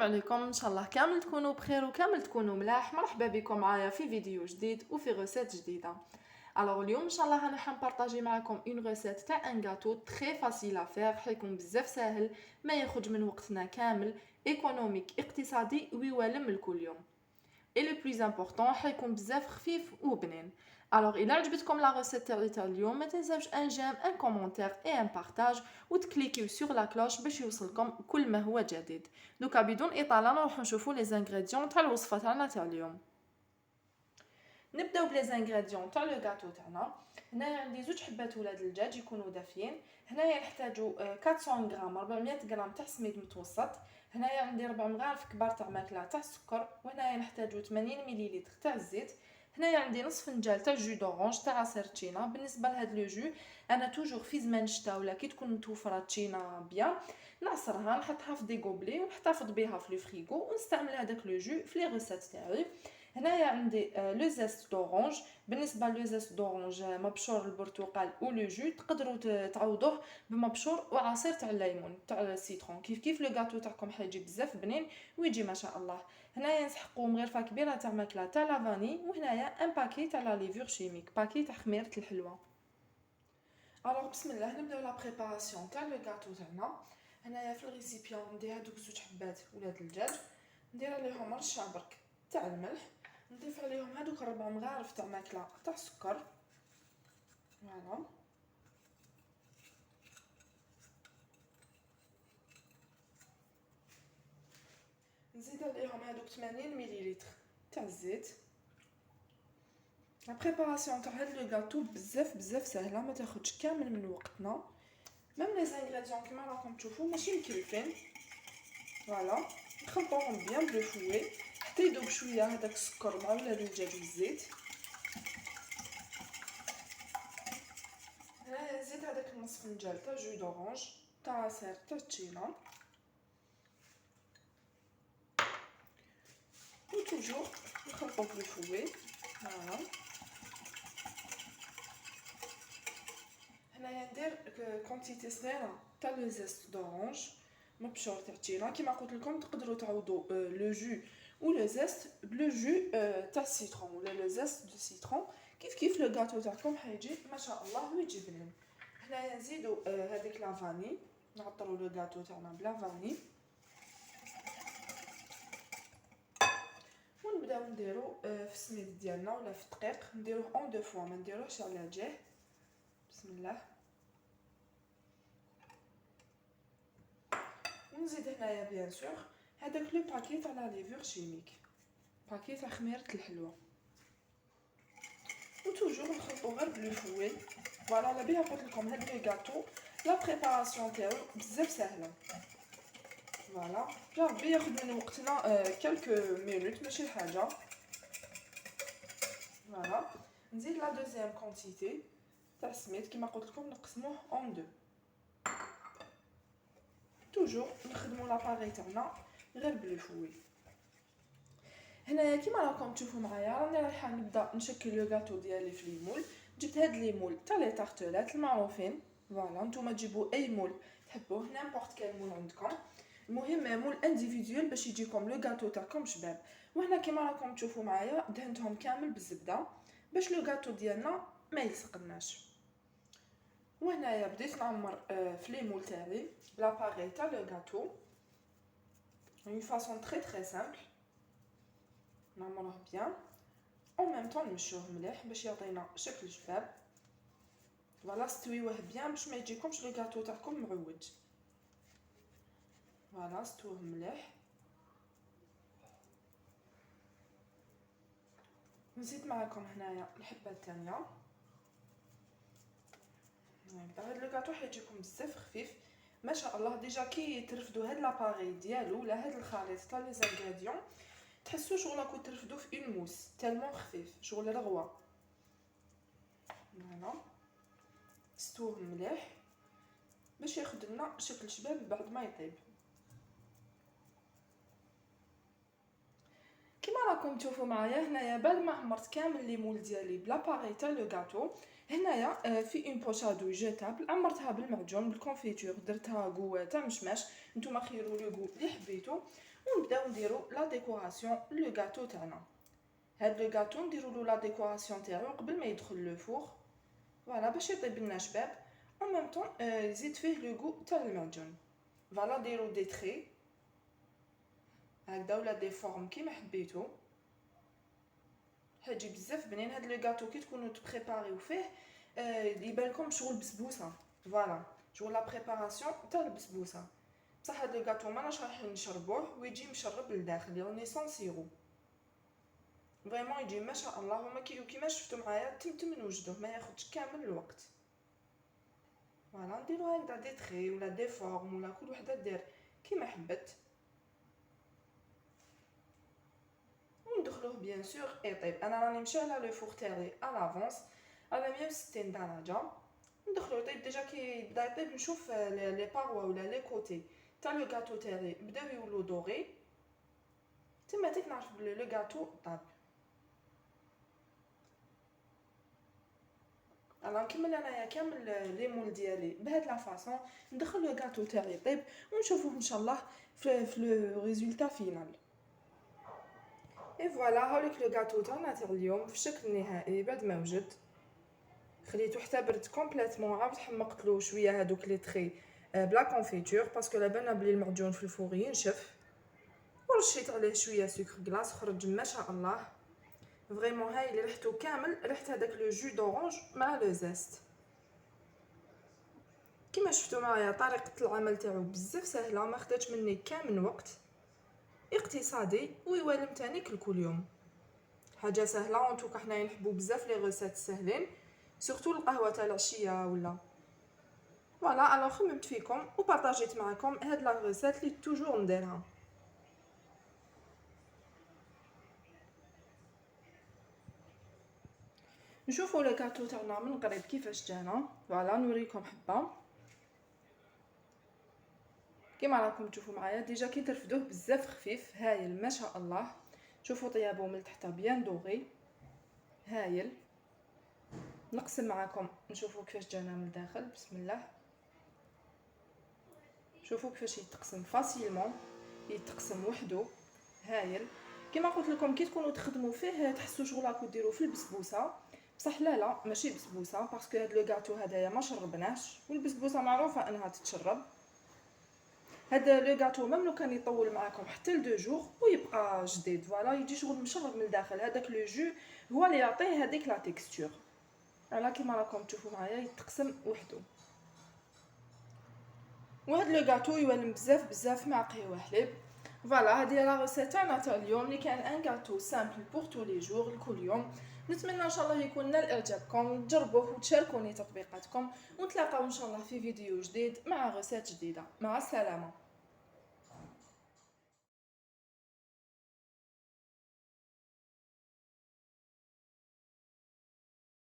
عليكم ان شاء الله كامل تكونوا بخير وكامل تكونوا ملاح. مرحبا بكم معايا في فيديو جديد وفي غوسيت جديده. الوغ اليوم ان شاء الله انا حنبارطاجي معكم اون غوسيت تاع ان غاتو تري فاسيل ا فير، حيكون بزاف ساهل، ما ياخذ من وقتنا كامل، ايكونوميك اقتصادي ويوالم لكل يوم. Et le plus important حيكون بزاف خفيف وبنين. alors إلا عجبتكم لا غوسيت تاع اليوم ما تنساوش ان جيم ان كومونتير اي ان بارطاج وتكليكيو سور لا كلوش باش يوصلكم كل ما هو جديد. دوكا بدون اطاله نروحو نشوفو لي زانغريديون تاع الوصفه تاعنا تاع اليوم. نبداو بلي زانغريديون تاع لو غاتو تاعنا. هنايا عندي زوج حبات ولاد الدجاج يكونوا دافيين. هنايا نحتاجو 400 غرام 400 غرام تاع سميد متوسط. هنايا عندي 4 مغارف كبار تاع ماكله تاع السكر. وهنايا نحتاجو 80 مليلتر تاع الزيت. هنايا عندي نصف فنجان تاع جو دورانج تاع عصير تشينا. بالنسبه لهاد لو جو انا توجور في زمان الشتا ولا كي تكون متوفره تشينا بيان نعصرها نحطها في دي غوبلي ونحتفظ بها في لو فريغو ونستعمل هذاك لو جو في لي ريسيت تاعي. هنايا عندي لو زيست دورانج. بالنسبه لو زيست دورانج مبشور البرتقال و لو جو تقدروا تعوضوه بمبشور وعصير تاع الليمون تاع السيترون. كيف لو غاتو تاعكم حيجي بزاف بنين ويجي ما شاء الله. هنايا نسحقوا مغرفه كبيره تاع ماكله تاع لافاني. وهنايا ان باكي تاع لا ليفور شيميك، باكي تاع خميره الحلوى. الوغ بسم الله نبداو لا بريباراسيون تاع لو غاتو تاعنا. هنايا في الريسيبيون ندير هذوك زوج حبات ولاد الدجاج، ندير عليهم رشه برك تاع الملح، نضيف عليهم هذوك 4 مغارف تاع ماكله تاع السكر. فوالا نزيد عليهم هذوك 80 مليلتر تاع الزيت. لا بريباراسيون تاع هاد لو غاتو بزاف سهله، ما تاخذش كامل من وقتنا. ميم لي زانغريديون كيما راكم تشوفوا ماشي مكلفين. فوالا نخلطوهم بيان بلو فوي حتى يذوب شويه هذاك السكر مع ولاد الدجاج والزيت. هنايا نزيد هذاك النصف فنجان تاع جو دورانج تاع عصير تاع التشينا و توجور نخلطو بلو فوي. فوالا هنايا ندير كونتيتي صغيره تاع لو زيست دورانج مبشور تاع التشينا. كيما قلت لكم تقدروا تعوضوا لو جو و لو زيست بلو جو تاع السيترون ولا لو زيست دو سيترون. كيف لو غاتو تاعكم حيجي ما شاء الله ويجي بنين. هنايا نزيدو هذيك لا فاني، نعطروا لو غاتو تاعنا بلا فاني ونبداو نديرو في السميد ديالنا ولا في الدقيق. نديروه اون دو فوا، ما نديروهش على جهه. بسم الله. ونزيد هنايا بيان سور هذاك لو باكي تاع لا ليفور شيميك، باكي تاع خميره الحلوى، و توجور نخلطو غير بلو فوي. فوالا على بها قلت لكم هاد لي غاتو لا بريباراسيون تاعو بزاف سهله. فوالا يا ربي ياخذ من وقتنا كالكو مينوت ماشي حاجه. فوالا نزيد لا دوزيام كونتيتي تاع السميد كيما قلت لكم نقسموه اون دو. توجور نخدموا لاباري تاعنا غير بلو فوي. هنايا كيما راكم تشوفوا معايا راني رايحه نبدا نشكل لو غاتو ديالي في لي مول. جبت هاد لي مول تاع لي طارتولات المعروفين. فوالا نتوما تجيبوا اي مول تحبوه، نيمبورط كال مول عندكم، المهم مول انديفيديوال باش يجيكم لو غاتو تاعكم شباب. وهنا كيما راكم تشوفوا معايا دهنتهم كامل بالزبده باش لو غاتو ديالنا ما يلصقناش. وهنايا بديت نعمر في لي مول تاعي بلاباري تاع لو غاتو اون فاصون تري سامبل. نعمروه بيان او ميم طون نمشوه مليح باش يعطينا شكل شباب. فوالا ستويوه بيان باش ما يجيكمش لو غاتو تاعكم معوج. فوالا ستوه مليح. نزيد معكم هنايا الحبه الثانيه. هكذا هاد لو غاتو حيجيكم بزاف خفيف ما شاء الله. ديجا كي ترفدوا هاد لاباري ديالو ولا هاد الخليط تاع لي زانغريديون تحسوا شغل راكو ترفدوا في اون موس تالمون خفيف شغل رغوه. فوالا ستوه مليح باش ياخذ لنا شكل شباب بعد ما يطيب. كيما راكم تشوفوا معايا هنايا بعد ما عمرت كامل لي مول ديالي بلاباري تاع لو غاتو. هنايا في اون بوشادو جيتابل عمرتها بالمعجون بالكونفيتور، درتها غو تاع مشماش، نتوما خيروا لو غو اللي حبيتو. ونبداو نديرو لا ديكوراسيون لو غاتو تاعنا. هاد لو غاتو نديرو له لا ديكوراسيون تاعو قبل ما يدخل لو فور، فوالا باش يطيب لنا شباب. en même temps يزيد فيه لو غو تاع المعجون. فوالا ديرو دي تري هكذا ولا دي فورم كيما حبيتو، حاجي بزاف بنين. هاد لو غاتو كي تكونوا تبريباريو فيه يبان لكم شغل بسبوسه، فوالا شغل لا بريباراسيون تاع البسبوسه. بصح هاد لو غاتو ماناش رايحين نشربوه ويجي مشرب لداخل، يعني سون سيرو. فريمون يجي ما شاء الله. هما كيما شفتوا معايا تم نوجدوه، ما ياخذش كامل الوقت. فوالا نديرو هكذا دي تري ولا دي فورم ولا كل وحده دير كيما حبت، وندخلوه بيان سور يطيب. انا راني مشعله لو فور تاعي على لافونس على 160 درجه، ندخلو يطيب. ديجا كي بدا يطيب نشوف لي باروا ولا لي كوتي تاع لو غاتو تاعي بداو يولو دوغي، تما تيك نعرف بلي لو غاتو طاب. انا نكمل انايا كامل لي مول ديالي بهاد لا فاصون، ندخل لو غاتو تاعي يطيب ونشوفوه ان شاء الله في لو ريزولتا فينال. اي فوالا هاوليك لو غاتو تاعنا تاع اليوم في الشكل النهائي بعد ما وجد. خليته حتى برد كومبليتمون، عاود حمقتلو شويه هادوك لي تري بلا كونفيتور باسكو لا بالنا بلي المعجون في الفور ينشف، ورشيت عليه شويه سكر كلاص خرج ما شاء الله. فريمون هاي اللي ريحته كامل ريحه هذاك لو جو دورانج مع لو زيست. كيما شفتوا معايا طريقه العمل تاعو بزاف سهله، ما خداتش مني كامل وقت، اقتصادي ويوالم تاني كل يوم. حاجه سهله انتو حنايا نحبوا بزاف لي ريسيت ساهلين، سورتو القهوه تاع العشيه ولا. فوالا الوغ خممت فيكم وبارطاجيت معكم هاد لا ريسيت اللي توجور نديرها. نشوفوا لو كاتو تاعنا من قريب كيفاش جانا. فوالا نوريكم حبه كيما راكم تشوفوا معايا. ديجا كي ترفدوه بزاف خفيف هايل ما شاء الله. شوفوا طيابو من تحت بيان دوغي هايل. نقسم معكم نشوفوا كيفاش جانا من الداخل. بسم الله، شوفوا كيفاش يتقسم فاسيلمون، يتقسم وحده هايل. كما قلت لكم كي تكونوا تخدموا فيه تحسوا شغل راكو ديروا في البسبوسه، بصح لا ماشي بسبوسه باسكو هاد لو غاتو هدايا ما شربناش، والبسبوسه معروفه انها تتشرب. هذا لو غاتو ميم لو كان يطول معاكم حتى ل 2 جور ويبقى جديد. فوالا يجي شغل مشرب من الداخل، هذاك لو جو هو اللي يعطيه هذيك لا تيكستور. على كيما راكم تشوفوا معايا يتقسم وحده. وهاد لو غاتو يوالم بزاف مع قهوه حليب. فوالا هذه لا ريسيت تاعنا تاع اليوم اللي كان ان غاتو سامبل بور تو لي جور لكل يوم. نتمنى ان شاء الله يكون نال اعجابكم، تجربوه وتشاركوني تطبيقاتكم، ونتلاقاو ان شاء الله في فيديو جديد مع ريسيت جديده. مع السلامه.